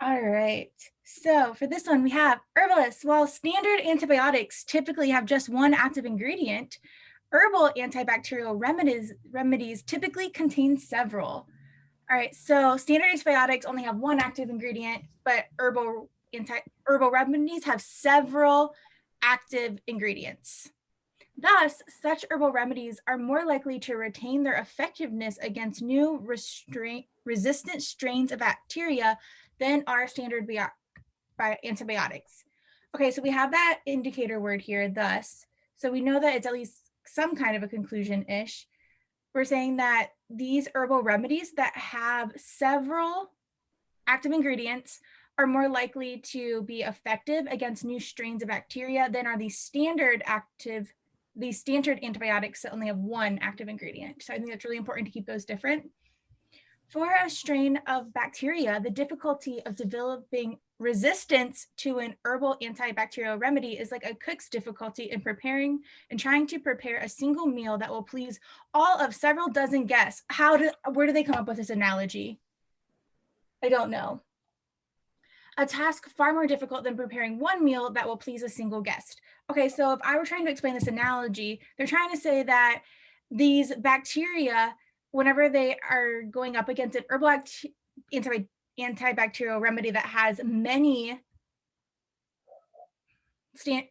All right. So for this one, we have herbalists. While standard antibiotics typically have just one active ingredient, herbal antibacterial remedies typically contain several. All right, so standard antibiotics only have one active ingredient, but herbal remedies have several active ingredients. Thus, such herbal remedies are more likely to retain their effectiveness against new resistant strains of bacteria than are standard antibiotics. Okay, so we have that indicator word here, thus. So we know that it's at least some kind of a conclusion-ish. We're saying that these herbal remedies that have several active ingredients are more likely to be effective against new strains of bacteria than are these standard antibiotics that only have one active ingredient. So I think that's really important to keep those different. For a strain of bacteria, the difficulty of developing resistance to an herbal antibacterial remedy is like a cook's difficulty in preparing and trying to prepare a single meal that will please all of several dozen guests. Where do they come up with this analogy? I don't know. A task far more difficult than preparing one meal that will please a single guest. Okay, so if I were trying to explain this analogy, they're trying to say that these bacteria, whenever they are going up against an herbal antibacterial remedy that has many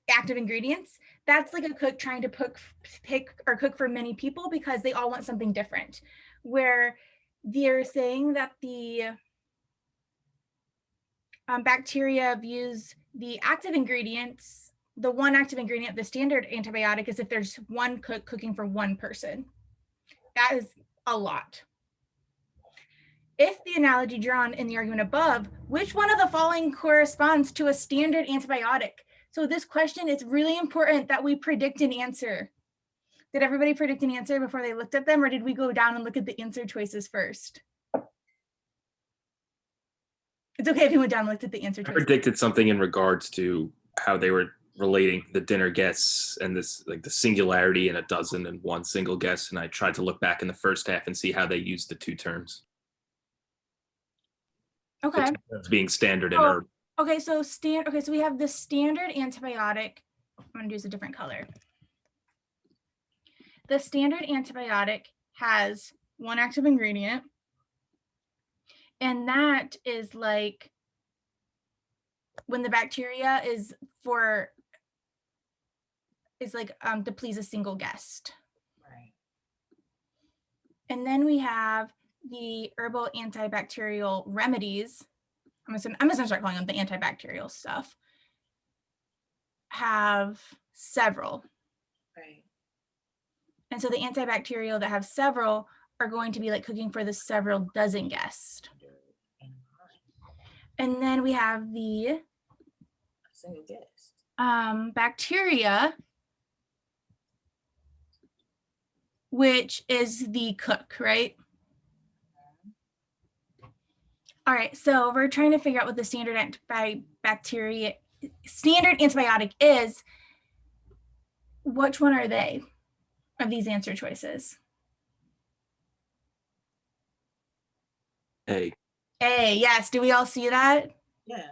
active ingredients, that's like a cook trying to cook for many people because they all want something different. Where they're saying that the bacteria views the active ingredients, the one active ingredient, the standard antibiotic, is if there's one cook cooking for one person. That is a lot. If the analogy drawn in the argument above, which one of the following corresponds to a standard antibiotic? So this question, it's really important that we predict an answer. Did everybody predict an answer before they looked at them, or did we go down and look at the answer choices first? It's okay if you went down and looked at the answer choices. I predicted something in regards to how they were relating the dinner guests and this, like the singularity in a dozen and one single guest. And I tried to look back in the first half and see how they used the two terms. Okay. Being standard and herb. Okay, so we have the standard antibiotic. I'm going to use a different color. The standard antibiotic has one active ingredient, and that is like when the bacteria is to please a single guest. Right. And then we have the herbal antibacterial remedies. I'm just gonna start calling them the antibacterial stuff. Have several. Right. And so the antibacterial that have several are going to be like cooking for the several dozen guests. And then we have the single guest. Bacteria, which is the cook, right? All right, so we're trying to figure out what the standard antibiotic is. Which one are they of these answer choices? A. A, yes. Do we all see that? Yeah.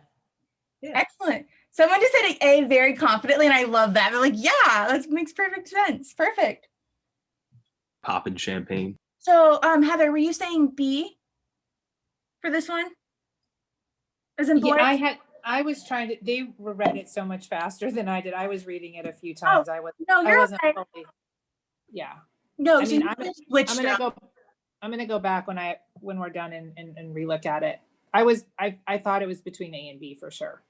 Excellent. Someone just said A very confidently, and I love that. They're like, yeah, that makes perfect sense. Perfect. Poppin' champagne. So, Heather, were you saying B for this one? As in boys? Yeah, I was trying to, they read it so much faster than I did. I was reading it a few times. I wasn't okay. Yeah. No, I so mean, I'm gonna go back when we're done and relook at it. I thought it was between A and B for sure.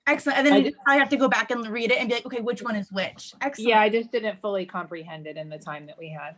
Excellent. And then I have to go back and read it and be like, okay, which one is which? Excellent. Yeah, I just didn't fully comprehend it in the time that we had.